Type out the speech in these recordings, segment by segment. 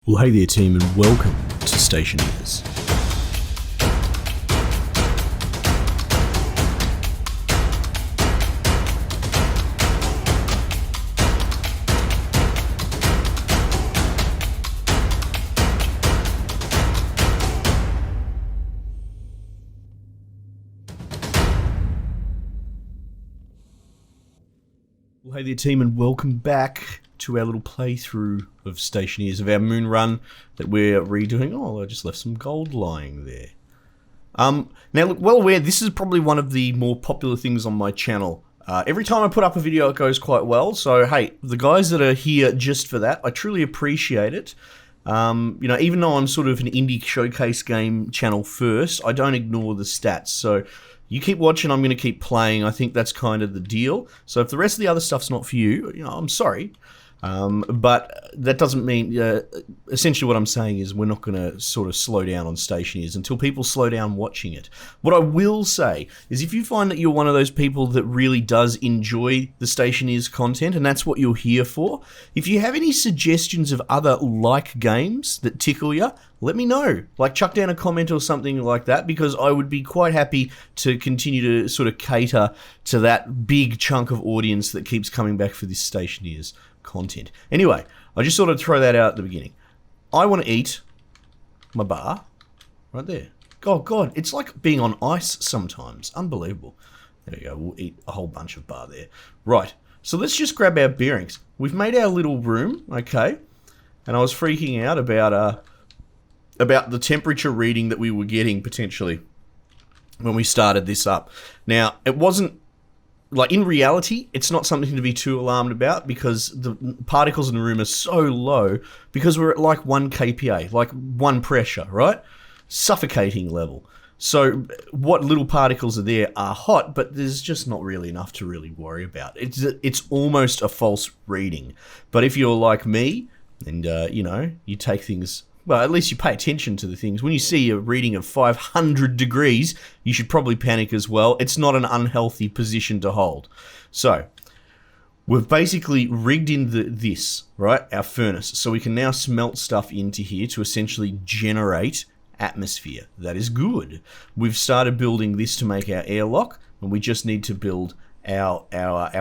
Well, hey there team, and welcome to Stationeers. Well, hey there team, and welcome back to our little playthrough of Stationeers, of our moon run that we're redoing. Oh, I just left some gold lying there. Now look, well aware, this is probably one of the more popular things on my channel. Every time I put up a video, it goes quite well. So hey, the guys that are here just for that, I truly appreciate it. You know, even though I'm sort of an indie showcase game channel first, I don't ignore the stats. So you keep watching, I'm going to keep playing. I think that's kind of the deal. So if the rest of the other stuff's not for you, you know, I'm sorry. But that doesn't mean, essentially what I'm saying is we're not going to sort of slow down on Stationeers until people slow down watching it. What I will say is if you find that you're one of those people that really does enjoy the Stationeers content, and that's what you're here for, if you have any suggestions of other like games that tickle you, let me know. Like, chuck down a comment or something like that, because I would be quite happy to continue to sort of cater to that big chunk of audience that keeps coming back for this Stationeers content. Anyway, I just sort of throw that out at the beginning. I want to eat my bar right there. Oh God, it's like being on ice sometimes. Unbelievable. There we go. We'll eat a whole bunch of bar there. Right. So let's just grab our bearings. We've made our little room, okay? And I was freaking out about the temperature reading that we were getting potentially when we started this up. Now, it wasn't, like, in reality, it's not something to be too alarmed about because the particles in the room are so low because we're at like 1 kPa, like 1 pressure, right? Suffocating level. So what little particles are there are hot, but there's just not really enough to really worry about. It's almost a false reading. But if you're like me and, you know, you take things... Well, at least you pay attention to the things. When you see a reading of 500 degrees, you should probably panic as well. It's not an unhealthy position to hold. So, we've basically rigged in this, right? Our furnace. So we can now smelt stuff into here to essentially generate atmosphere. That is good. We've started building this to make our airlock, and we just need to build our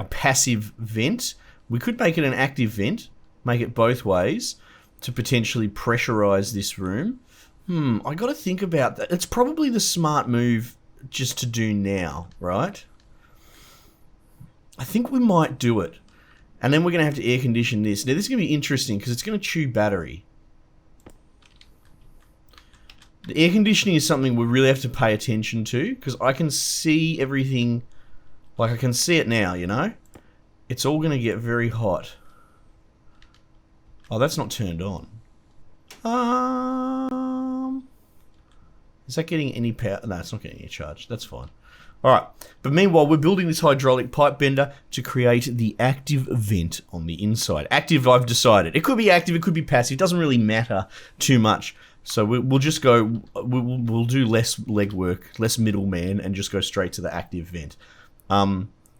passive vent. We could make it an active vent, make it both ways, to potentially pressurize this room. I gotta think about that. It's probably the smart move just to do now, right? I think we might do it. And then we're gonna have to air condition this. Now this is gonna be interesting because it's gonna chew battery. The air conditioning is something we really have to pay attention to because I can see everything, like I can see it now, you know? It's all gonna get very hot. Oh, that's not turned on. Is that getting any power? No, it's not getting any charge. That's fine. Alright, but meanwhile, we're building this hydraulic pipe bender to create the active vent on the inside. Active, I've decided. It could be active, it could be passive. It doesn't really matter too much. So we'll just go, we'll do less legwork, less middleman, and just go straight to the active vent.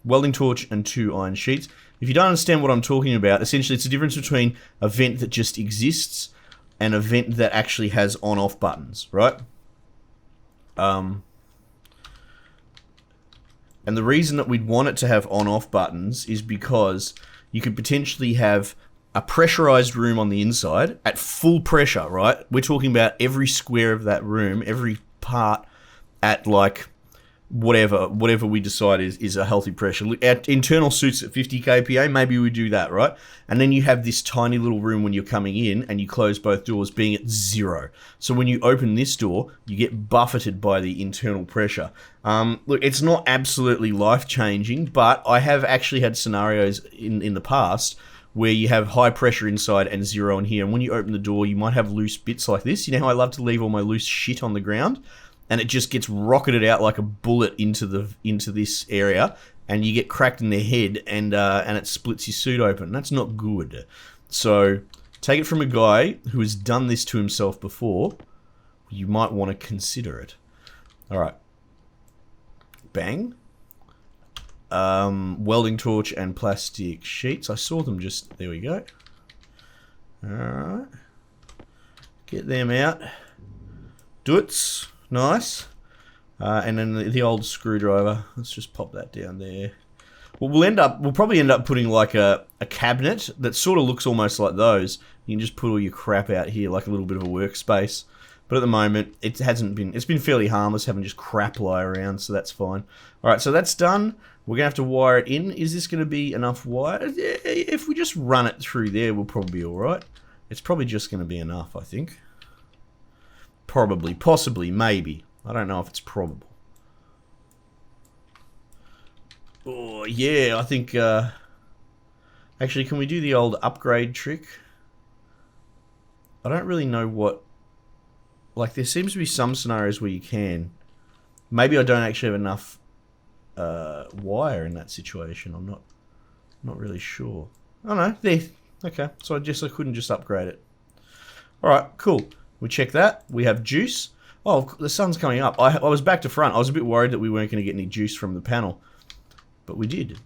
Welding torch and 2 iron sheets. If you don't understand what I'm talking about, essentially it's the difference between a vent that just exists and a vent that actually has on-off buttons, right? And the reason that we'd want it to have on-off buttons is because you could potentially have a pressurized room on the inside at full pressure, right? We're talking about every square of that room, every part at like... whatever we decide is a healthy pressure. Look, our internal suits at 50 kPa, maybe we do that, right? And then you have this tiny little room when you're coming in and you close both doors being at 0. So when you open this door, you get buffeted by the internal pressure. Look, it's not absolutely life-changing, but I have actually had scenarios in the past where you have high pressure inside and 0 in here. And when you open the door, you might have loose bits like this. You know how I love to leave all my loose shit on the ground? And it just gets rocketed out like a bullet into this area, and you get cracked in the head, and it splits your suit open. That's not good. So take it from a guy who has done this to himself before. You might want to consider it. All right. Bang. Welding torch and plastic sheets. I saw them just... There we go. All right. Get them out. Do it. Nice. And then the old screwdriver. Let's just pop that down there. Well, we'll probably end up putting like a cabinet that sort of looks almost like those. You can just put all your crap out here, like a little bit of a workspace. But at the moment, it's been fairly harmless having just crap lie around, so that's fine. Alright, so that's done. We're going to have to wire it in. Is this going to be enough wire? If we just run it through there, we'll probably be alright. It's probably just going to be enough, I think. Probably, possibly, maybe. I don't know if it's probable. Oh, yeah, I think... actually, can we do the old upgrade trick? I don't really know what... Like, there seems to be some scenarios where you can. Maybe I don't actually have enough wire in that situation. I'm not really sure. Oh, no, there. Okay, so I couldn't just upgrade it. Alright, cool. We check that. We have juice. Oh, the sun's coming up. I was back to front. I was a bit worried that we weren't going to get any juice from the panel. But we did.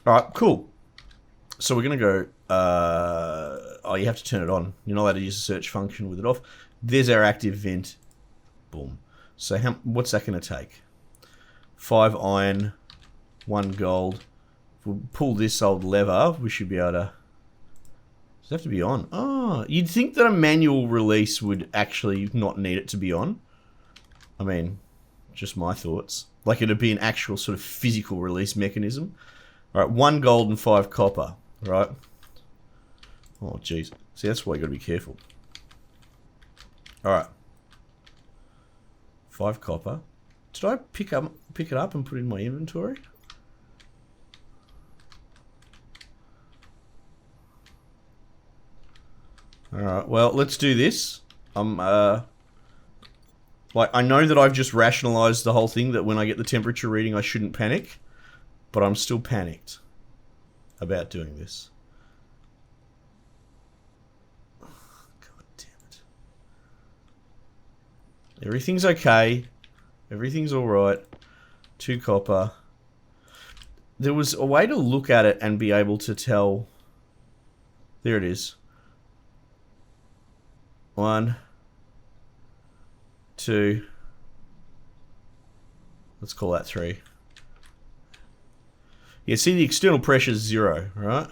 Alright, cool. So we're going to go... oh, you have to turn it on. You're not allowed to use the search function with it off. There's our active vent. Boom. So what's that going to take? 5 iron, 1 gold. If we pull this old lever, we should be able to... Does it have to be on? Oh, you'd think that a manual release would actually not need it to be on. I mean, just my thoughts. Like it'd be an actual sort of physical release mechanism. Alright, 1 gold and 5 copper. Right? Oh, jeez. See, that's why you gotta be careful. Alright. 5 copper. Did I pick it up and put it in my inventory? Alright, well, let's do this. Like, I know that I've just rationalized the whole thing, that when I get the temperature reading I shouldn't panic. But I'm still panicked about doing this. God damn it. Everything's okay. Everything's alright. 2 copper. There was a way to look at it and be able to tell... There it is. 1, 2. Let's call that 3. Yeah, see the external pressure is 0, right?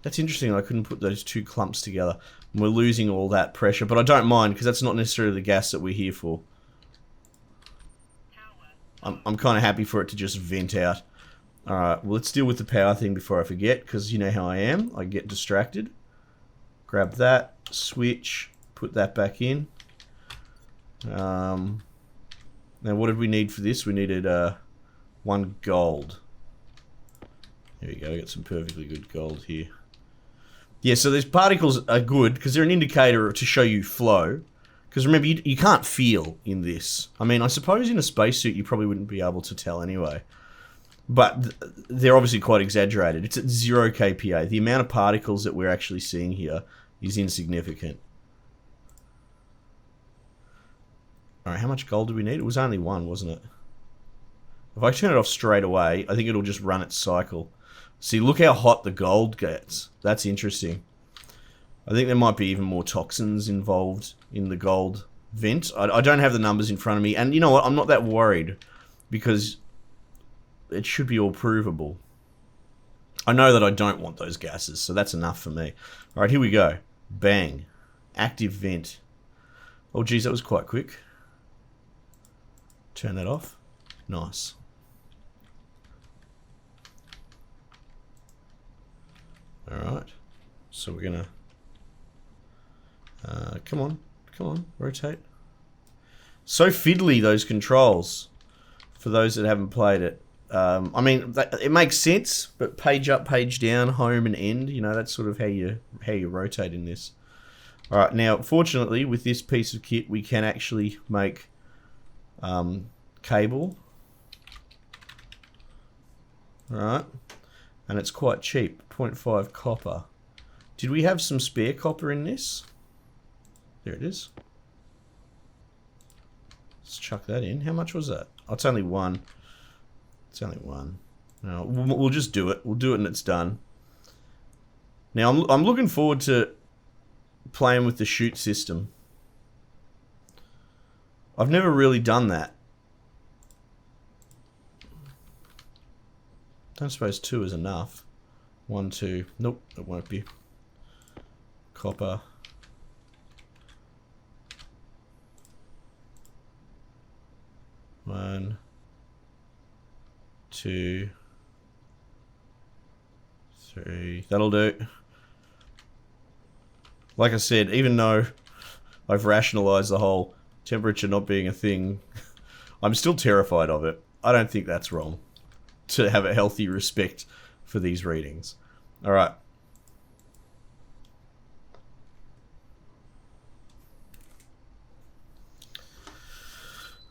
That's interesting. I couldn't put those 2 clumps together. And we're losing all that pressure, but I don't mind because that's not necessarily the gas that we're here for. I'm kind of happy for it to just vent out. Alright, well, let's deal with the power thing before I forget, because you know how I am. I get distracted. Grab that, switch, put that back in. Now, what did we need for this? We needed 1 gold. There we go, we got some perfectly good gold here. Yeah, so these particles are good because they're an indicator to show you flow. Because remember, you can't feel in this. I mean, I suppose in a spacesuit you probably wouldn't be able to tell anyway. But they're obviously quite exaggerated. It's at 0 kPa. The amount of particles that we're actually seeing here is insignificant. Alright, how much gold do we need? It was only 1, wasn't it? If I turn it off straight away, I think it'll just run its cycle. See, look how hot the gold gets. That's interesting. I think there might be even more toxins involved in the gold vent. I don't have the numbers in front of me. And you know what? I'm not that worried. Because it should be all provable. I know that I don't want those gases, so that's enough for me. Alright, here we go. Bang. Active vent. Oh, geez, that was quite quick. Turn that off. Nice. Alright. So we're gonna... come on, rotate. So fiddly, those controls. For those that haven't played it. I mean, it makes sense, but page up, page down, home and end, you know, that's sort of how you rotate in this. Alright, now, fortunately, with this piece of kit, we can actually make cable. Alright. And it's quite cheap, 0.5 copper. Did we have some spare copper in this? There it is. Let's chuck that in. How much was that? Oh, it's only 1. It's only 1. No, we'll just do it. We'll do it and it's done. Now, I'm looking forward to playing with the chute system. I've never really done that. Don't suppose 2 is enough. 1, 2. Nope, it won't be. Copper. One, 2, 3. That'll do. Like I said, even though I've rationalized the whole temperature not being a thing, I'm still terrified of it. I don't think that's wrong to have a healthy respect for these readings. All right.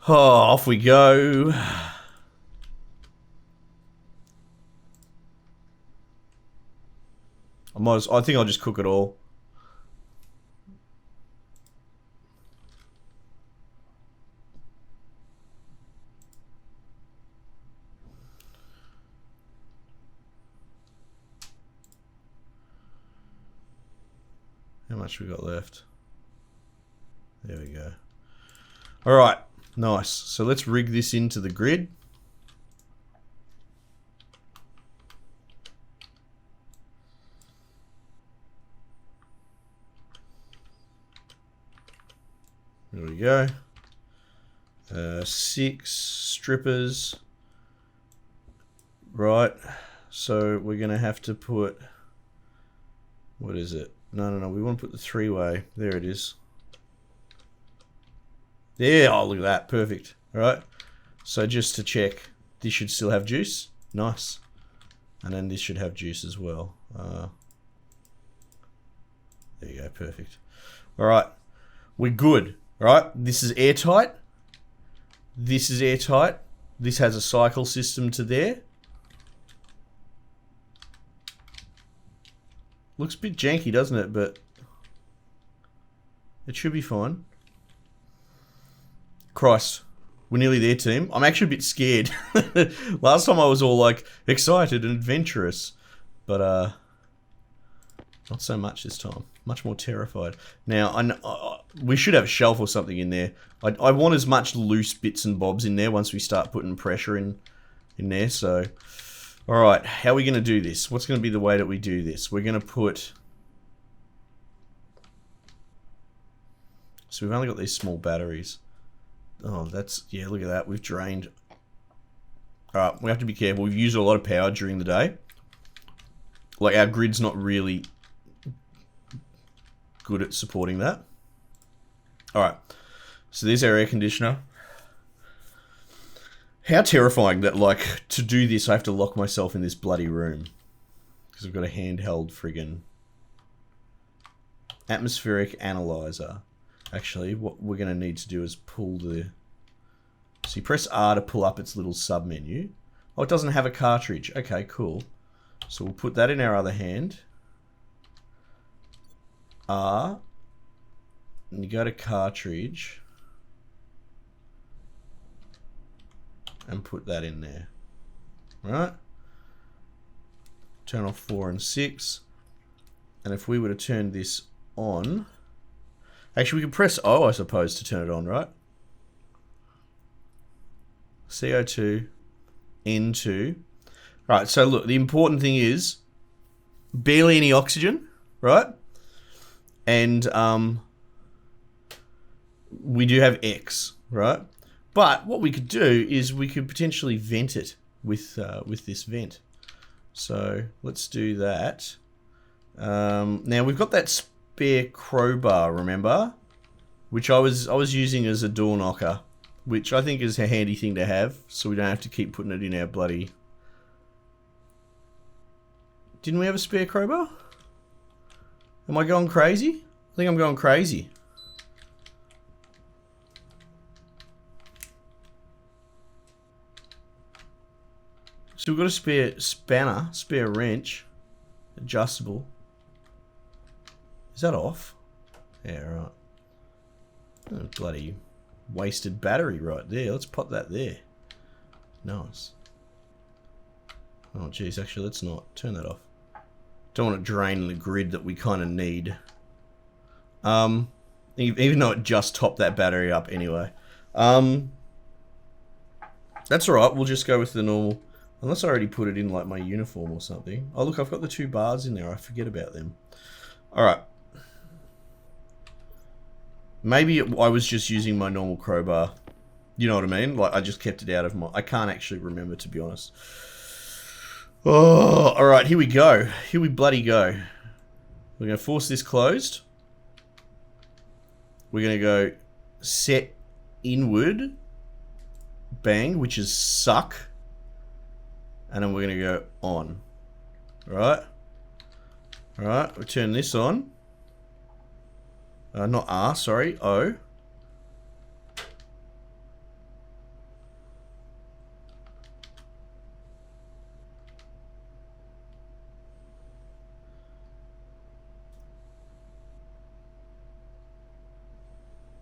Oh, off we go. I think I'll just cook it all. How much we got left? There we go. All right. Nice. So let's rig this into the grid. There we go. 6 strippers. Right. So we're going to have to put... What is it? No. We want to put the 3-way. There it is. Yeah, oh, look at that. Perfect. All right. So just to check, this should still have juice. Nice. And then this should have juice as well. There you go. Perfect. All right. We're good. All right. This is airtight. This is airtight. This has a cycle system to there. Looks a bit janky, doesn't it? But it should be fine. Christ, we're nearly there, team. I'm actually a bit scared. Last time I was all like excited and adventurous, but not so much this time. Much more terrified. Now, we should have a shelf or something in there. I want as much loose bits and bobs in there once we start putting pressure in there. So, all right, how are we going to do this? What's going to be the way that we do this? We're going to put... So we've only got these small batteries. Oh, that's... Yeah, look at that. We've drained... Alright, we have to be careful. We've used a lot of power during the day. Like, our grid's not really good at supporting that. Alright. So there's our air conditioner. How terrifying that, like, to do this I have to lock myself in this bloody room. Because I've got a handheld friggin' atmospheric analyzer. Actually, what we're going to need to do is pull the... So you press R to pull up its little sub-menu. Oh, it doesn't have a cartridge. Okay, cool. So we'll put that in our other hand. R. And you go to cartridge. And put that in there. Right? Turn off 4 and 6. And if we were to turn this on... Actually, we can press O, I suppose, to turn it on, right? CO2, N2. Right, so look, the important thing is barely any oxygen, right? And we do have X, right? But what we could do is we could potentially vent it with this vent. So let's do that. Now we've got that spare crowbar, remember? Which I was using as a door knocker, which I think is a handy thing to have, so we don't have to keep putting it in our bloody... Didn't we have a spare crowbar? Am I going crazy? I think I'm going crazy. So we've got a spare spanner, spare wrench, adjustable. Is that off? Yeah, right. Oh, bloody wasted battery right there. Let's pop that there. Nice. Oh, geez, actually, let's not. Turn that off. Don't want to drain the grid that we kind of need. Even though it just topped that battery up anyway. That's alright, we'll just go with the normal. Unless I already put it in like my uniform or something. Oh look, I've got the 2 bars in there, I forget about them. Alright. Maybe I was just using my normal crowbar. You know what I mean? Like, I just kept it out of my... I can't actually remember, to be honest. Oh, alright, here we go. Here we bloody go. We're going to force this closed. We're going to go set inward. Bang, which is suck. And then we're going to go on. Alright. Alright, we turn this on. Not R, sorry, O.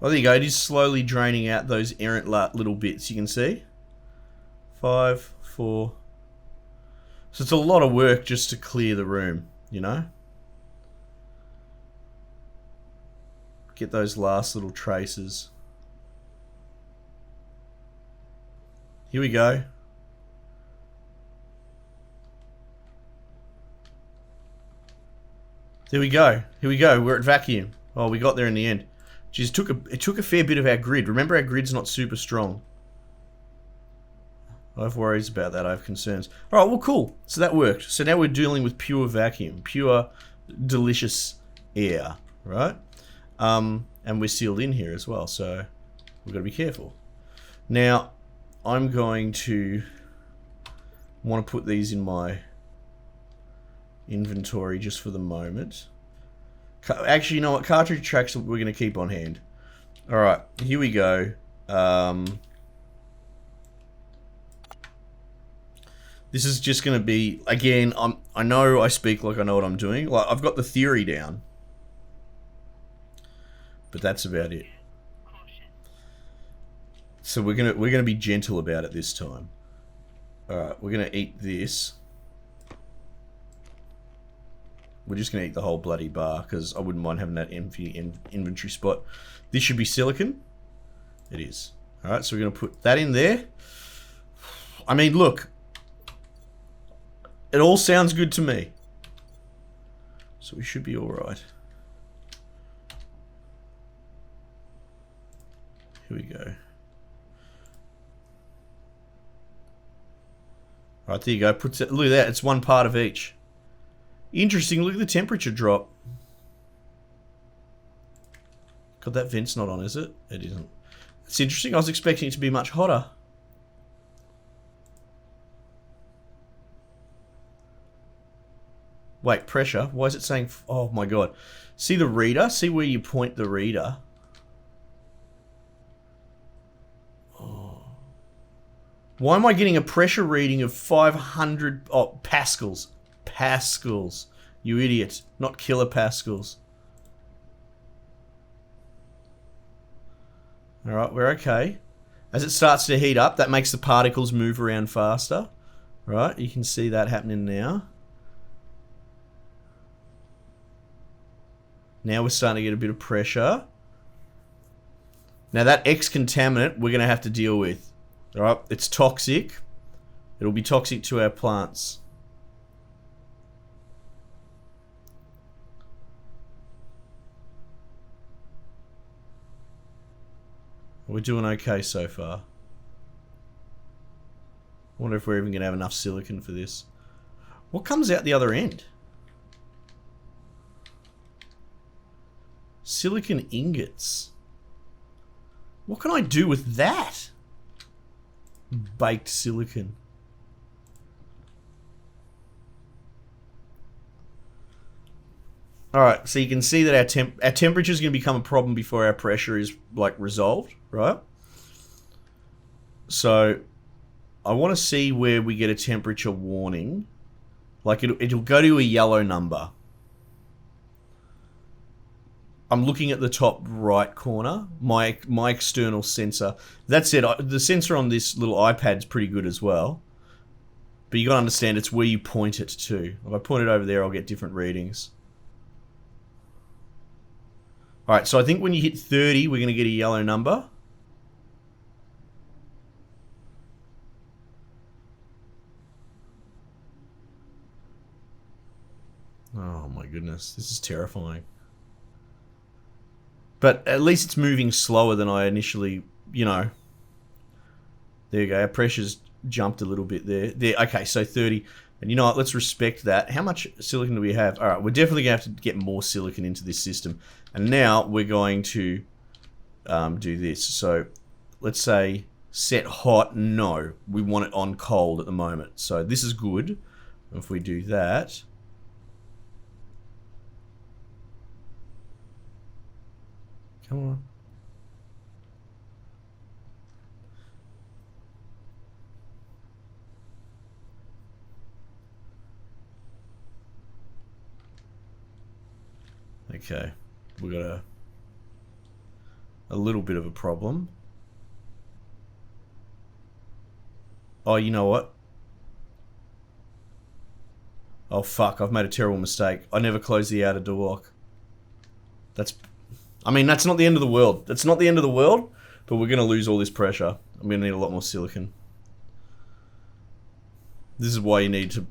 Oh, there you go. It is slowly draining out those errant little bits, you can see. 5, 4. So it's a lot of work just to clear the room, you know? Get those last little traces. Here we go. There we go. Here we go. We're at vacuum. Oh, we got there in the end. Geez, it took a fair bit of our grid. Remember, our grid's not super strong. I have worries about that. I have concerns. Alright, well, cool. So that worked. So now we're dealing with pure vacuum. Pure, delicious air. Right? And we're sealed in here as well. So we've got to be careful. Now, I'm going to want to put these in my inventory just for the moment. Actually, you know what? Cartridge tracks we're going to keep on hand. Alright, here we go. This is just going to be, again, I know I speak like I know what I'm doing. Like, I've got the theory down. But that's about it. So we're gonna be gentle about it this time. Alright, we're gonna eat this. We're just going to eat the whole bloody bar, because I wouldn't mind having that empty inventory spot. This should be silicon. It is. Alright, so we're going to put that in there. I mean, look. It all sounds good to me. So we should be alright. Here we go. Alright, there you go. Look at that. It's one part of each. Interesting, look at the temperature drop. God, that vent's not on, is it? It isn't. It's interesting, I was expecting it to be much hotter. Wait, pressure? Why is it saying... Oh my god. See the reader? See where you point the reader? Oh. Why am I getting a pressure reading of 500... Oh, pascals. Pascals. You idiot. Not kilopascals. Alright, we're okay. As it starts to heat up, that makes the particles move around faster. Right, you can see that happening now. Now we're starting to get a bit of pressure. Now that X-contaminant we're going to have to deal with. Alright, it's toxic. It'll be toxic to our plants. We're doing okay so far. I wonder if we're even going to have enough silicon for this. What comes out the other end? Silicon ingots. What can I do with that? Baked silicon. Alright, so you can see that our temperature is going to become a problem before our pressure is, like, resolved, right? So, I want to see where we get a temperature warning. Like, it'll go to a yellow number. I'm looking at the top right corner, my external sensor. That said, the sensor on this little iPad's pretty good as well. But you got to understand, it's where you point it to. If I point it over there, I'll get different readings. Alright, so I think when you hit 30, we're going to get a yellow number. Oh my goodness, this is terrifying. But at least it's moving slower than I initially, you know. There you go, our pressure's jumped a little bit there. Okay, so 30. And you know what, let's respect that. How much silicon do we have? Alright, we're definitely going to have to get more silicon into this system. And now we're going to do this. So let's say set hot. No, we want it on cold at the moment. So this is good. If we do that... Come on. Okay, we got a little bit of a problem. Oh, you know what? Oh fuck, I've made a terrible mistake. I never closed the outer door lock. I mean, that's not the end of the world. That's not the end of the world, but we're going to lose all this pressure. I'm going to need a lot more silicon. This is why you need to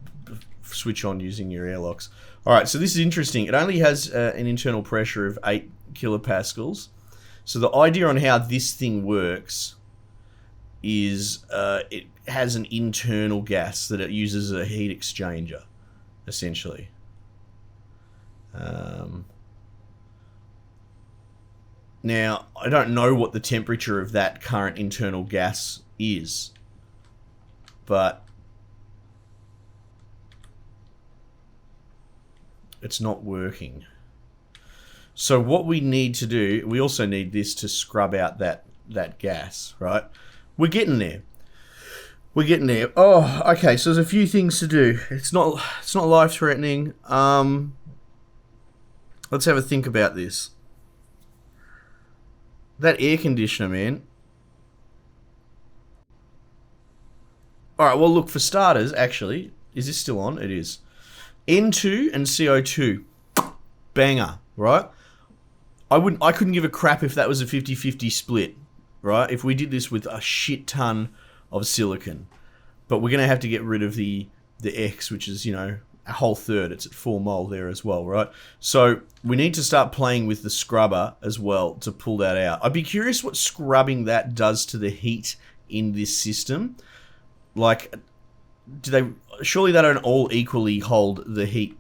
switch on using your airlocks. Alright, so this is interesting. It only has an internal pressure of 8 kilopascals. So the idea on how this thing works is it has an internal gas that it uses as a heat exchanger, essentially. Now, I don't know what the temperature of that current internal gas is, but it's not working. So what we need to do, we also need this to scrub out that gas, right? We're getting there. We're getting there. Oh, okay, so there's a few things to do. It's not life-threatening. Let's have a think about this. That air conditioner, man. Alright, well look, for starters, actually, is this still on? It is. N2 and CO2. Banger, right? I couldn't give a crap if that was a 50-50 split, right? If we did this with a shit ton of silicon. But we're going to have to get rid of the X, which is, you know, a whole third. It's at 4 mol there as well, right? So we need to start playing with the scrubber as well to pull that out. I'd be curious what scrubbing that does to the heat in this system. Like, surely they don't all equally hold the heat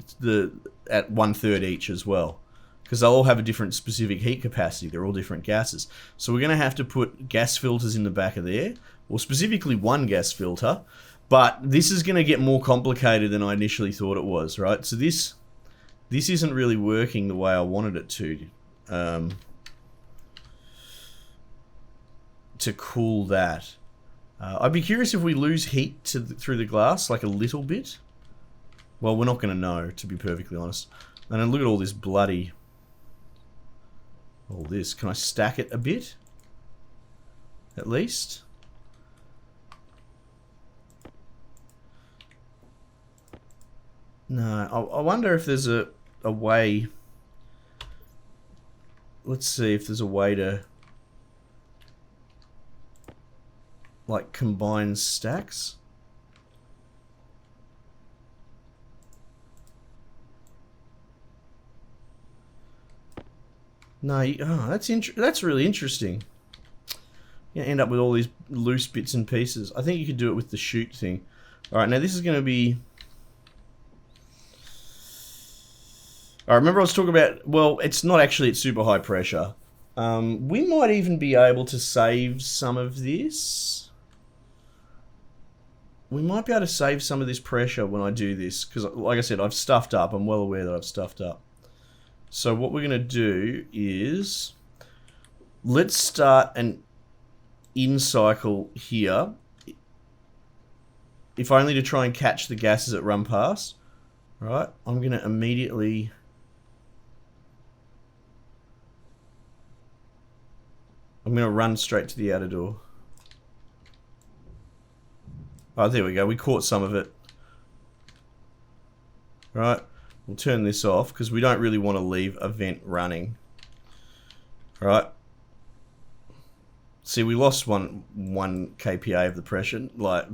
at 1/3 each as well, because they'll all have a different specific heat capacity. They're all different gases. So we're going to have to put gas filters in the back of there, or specifically one gas filter. But this is going to get more complicated than I initially thought it was, right? So this isn't really working the way I wanted it to cool that. I'd be curious if we lose heat through the glass, like a little bit. Well, we're not going to know, to be perfectly honest. And then look at all this bloody... all this. Can I stack it a bit? At least? No, I wonder if there's a way... Let's see if there's a way to... like, combine stacks? No, oh, that's really interesting. You end up with all these loose bits and pieces. I think you could do it with the chute thing. Alright, now this is going to be... I remember I was talking about, well, it's not actually at super high pressure. We might even be able to save some of this. We might be able to save some of this pressure when I do this, because like I said, I've stuffed up. I'm well aware that I've stuffed up. So what we're going to do is, let's start an in-cycle here, if only to try and catch the gases that run past. Right, I'm going to immediately... I'm going to run straight to the outer door. Oh, there we go. We caught some of it. Right. We'll turn this off because we don't really want to leave a vent running. Right. See, we lost one kPa of the pressure, like,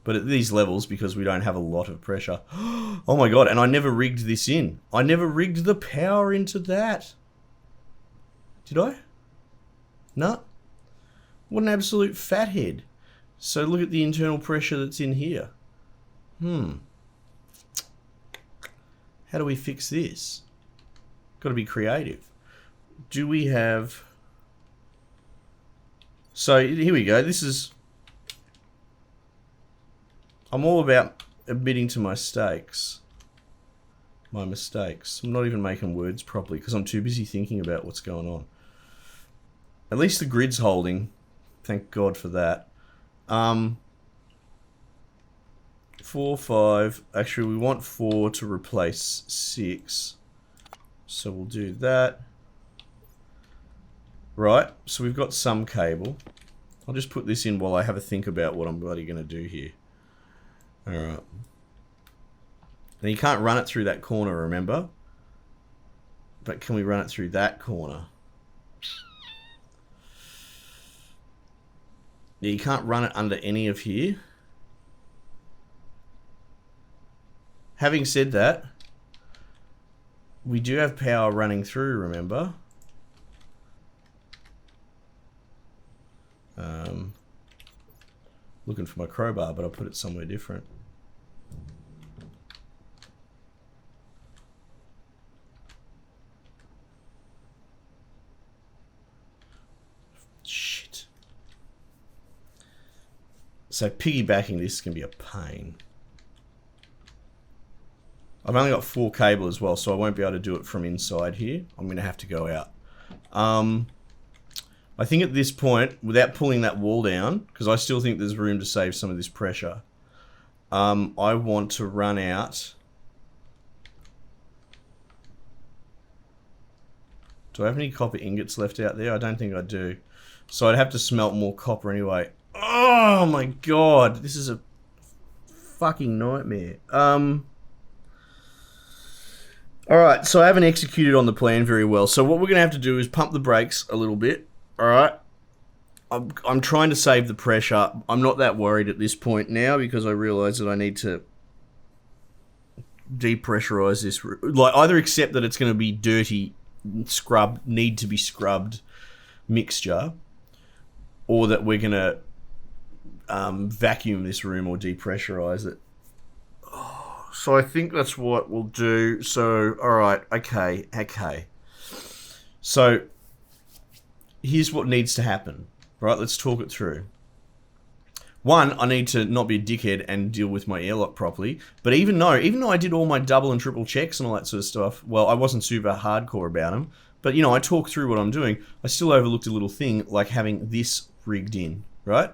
but at these levels, because we don't have a lot of pressure. Oh my god, and I never rigged this in. I never rigged the power into that. Did I? No. What an absolute fathead. So look at the internal pressure that's in here. How do we fix this? Got to be creative. Do we have... So here we go. This is... I'm all about admitting to my mistakes. I'm not even making words properly because I'm too busy thinking about what's going on. At least the grid's holding. Thank God for that. 4, 5. Actually, we want 4 to replace 6. So we'll do that. Right, so we've got some cable. I'll just put this in while I have a think about what I'm bloody going to do here. Alright. Now you can't run it through that corner, remember? But can we run it through that corner? Yeah, you can't run it under any of here. Having said that, we do have power running through, remember? Looking for my crowbar, but I'll put it somewhere different. Shit. So piggybacking this can be a pain. I've only got 4 cable as well, so I won't be able to do it from inside here. I'm going to have to go out. I think at this point, without pulling that wall down, because I still think there's room to save some of this pressure, I want to run out. Do I have any copper ingots left out there? I don't think I do. So I'd have to smelt more copper anyway. Oh my god, this is a fucking nightmare. Alright, so I haven't executed on the plan very well. So what we're going to have to do is pump the brakes a little bit. Alright. I'm trying to save the pressure. I'm not that worried at this point now because I realise that I need to depressurize this. Like, either accept that it's going to be dirty, need to be scrubbed mixture, or that we're going to vacuum this room or depressurize it. So I think that's what we'll do. So, alright, okay. So, here's what needs to happen. Right, let's talk it through. One, I need to not be a dickhead and deal with my airlock properly. But even though I did all my double and triple checks and all that sort of stuff, well, I wasn't super hardcore about them. But, you know, I talk through what I'm doing. I still overlooked a little thing like having this rigged in, right?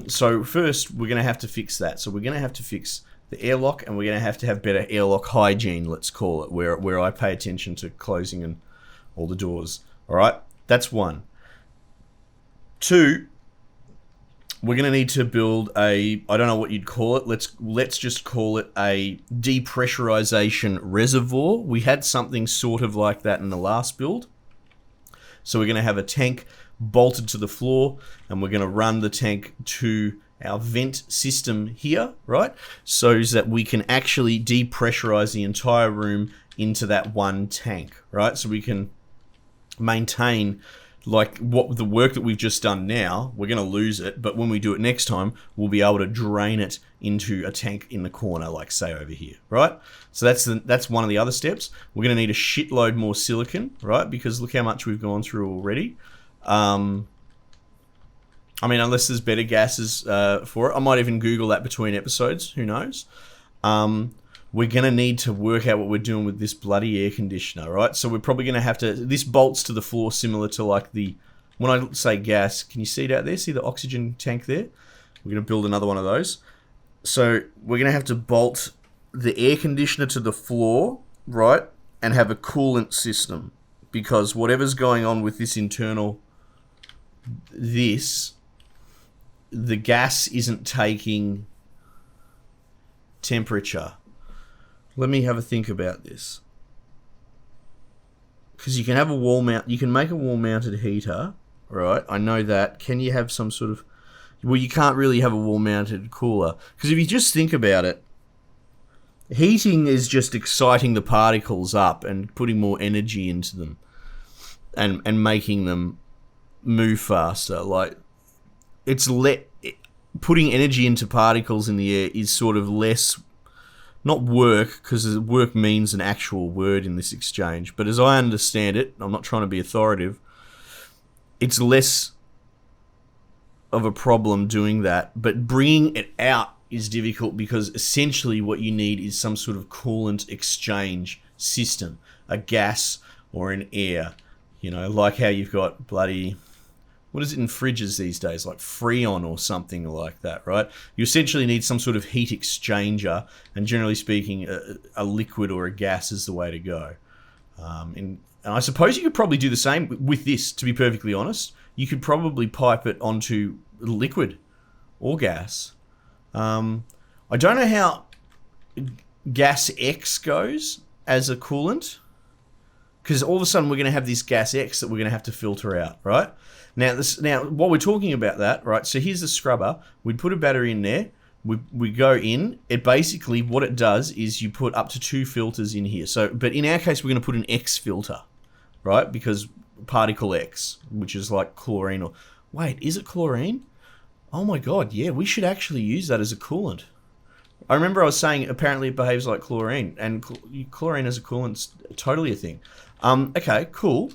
So first, we're going to have to fix that. So we're going to have to fix the airlock, and we're going to have better airlock hygiene, let's call it, where I pay attention to closing and all the doors. All right, that's one. 2, we're going to need to build a, I don't know what you'd call it. Let's just call it a depressurization reservoir. We had something sort of like that in the last build. So we're going to have a tank bolted to the floor, and we're going to run the tank to our vent system here, right? So that we can actually depressurize the entire room into that one tank, right? So we can maintain, like, what the work that we've just done now, we're going to lose it, but when we do it next time, we'll be able to drain it into a tank in the corner, like say over here, right? So that's one of the other steps. We're going to need a shitload more silicon, right? Because look how much we've gone through already. I mean, unless there's better gases for it. I might even Google that between episodes. Who knows? We're going to need to work out what we're doing with this bloody air conditioner, right? So we're probably going to have to... This bolts to the floor similar to like the... When I say gas, can you see it out there? See the oxygen tank there? We're going to build another one of those. So we're going to have to bolt the air conditioner to the floor, right? And have a coolant system. Because whatever's going on with this internal... the gas isn't taking temperature. Let me have a think about this. Because you can have a wall mount. You can make a wall-mounted heater, right? I know that. Can you have some sort of... Well, you can't really have a wall-mounted cooler. Because if you just think about it, heating is just exciting the particles up and putting more energy into them. And making them move faster. Like, it's putting energy into particles in the air is sort of less... Not work, because work means an actual word in this exchange. But as I understand it, I'm not trying to be authoritative, it's less of a problem doing that. But bringing it out is difficult because essentially what you need is some sort of coolant exchange system. A gas or an air. You know, like how you've got bloody... What is it in fridges these days? Like Freon or something like that, right? You essentially need some sort of heat exchanger, and generally speaking, a liquid or a gas is the way to go. And I suppose you could probably do the same with this, to be perfectly honest. You could probably pipe it onto liquid or gas. I don't know how gas X goes as a coolant, because all of a sudden we're going to have this gas X that we're going to have to filter out, right? Now, while we're talking about that, right, so here's the scrubber. We'd put a battery in there. We go in. It basically, what it does is you put up to 2 filters in here. So, but in our case, we're going to put an X filter, right? Because particle X, which is like chlorine or... Wait, is it chlorine? Oh my god, yeah, we should actually use that as a coolant. I remember I was saying apparently it behaves like chlorine, and chlorine as a coolant's totally a thing. Okay, cool.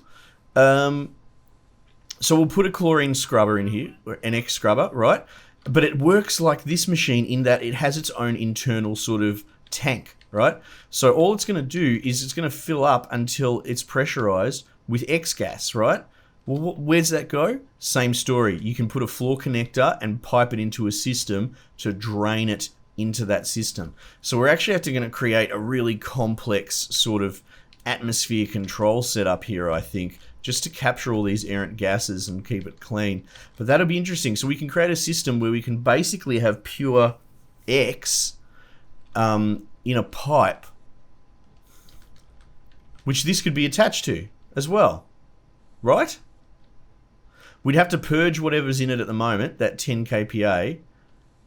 So we'll put a chlorine scrubber in here, or an X scrubber, right? But it works like this machine in that it has its own internal sort of tank, right? So all it's going to do is it's going to fill up until it's pressurized with X gas, right? Well, where's that go? Same story. You can put a floor connector and pipe it into a system to drain it into that system. So we're actually going to create a really complex sort of atmosphere control setup here, I think, just to capture all these errant gases and keep it clean. But that'll be interesting. So we can create a system where we can basically have pure X in a pipe, which this could be attached to as well, right? We'd have to purge whatever's in it at the moment, that 10 kPa.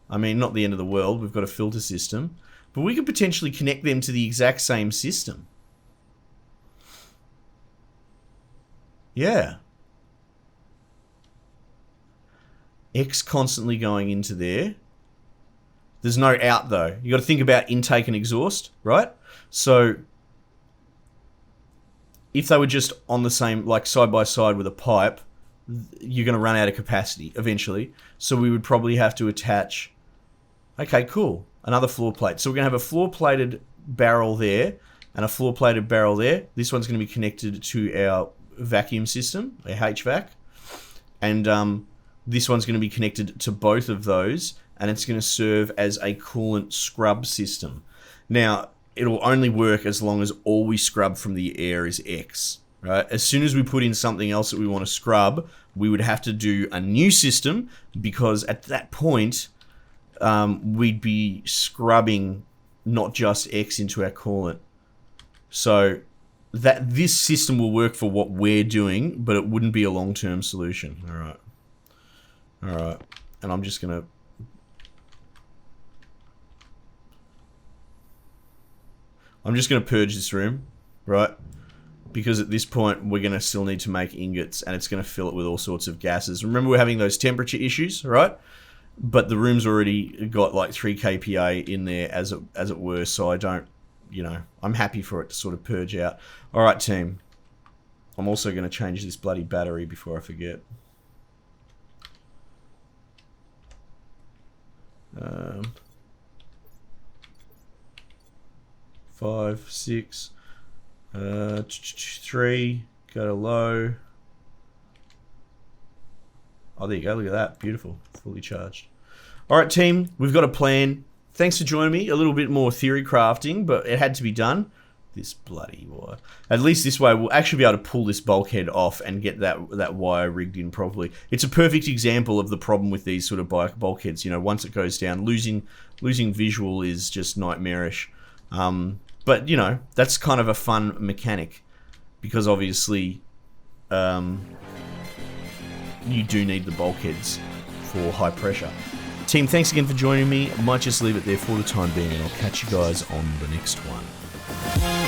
I mean, not the end of the world. We've got a filter system. But we could potentially connect them to the exact same system. Yeah. X constantly going into there. There's no out though. You got to think about intake and exhaust, right? So if they were just on the same, like side by side with a pipe, you're going to run out of capacity eventually. So we would probably have to attach, okay, cool, another floor plate. So we're going to have a floor plated barrel there and a floor plated barrel there. This one's going to be connected to our vacuum system, a HVAC, and this one's going to be connected to both of those, and it's going to serve as a coolant scrub system. Now, it'll only work as long as all we scrub from the air is X, right? As soon as we put in something else that we want to scrub, we would have to do a new system, because at that point, we'd be scrubbing not just X into our coolant. So that this system will work for what we're doing, but it wouldn't be a long-term solution. All right. And I'm just gonna purge this room, right? Because at this point we're gonna still need to make ingots, and it's gonna fill it with all sorts of gases. Remember, we're having those temperature issues, right? But the room's already got like 3 kPa in there as it were, so I don't, you know, I'm happy for it to sort of purge out. All right, team. I'm also going to change this bloody battery before I forget. 5, 6, 3, go to low. Oh, there you go. Look at that. Beautiful. Fully charged. All right, team. We've got a plan. Thanks for joining me. A little bit more theory crafting, but it had to be done. This bloody wire. At least this way we'll actually be able to pull this bulkhead off and get that wire rigged in properly. It's a perfect example of the problem with these sort of bulkheads. You know, once it goes down, losing visual is just nightmarish. But, you know, that's kind of a fun mechanic. because obviously you do need the bulkheads for high pressure. Team, thanks again for joining me. I might just leave it there for the time being, and I'll catch you guys on the next one.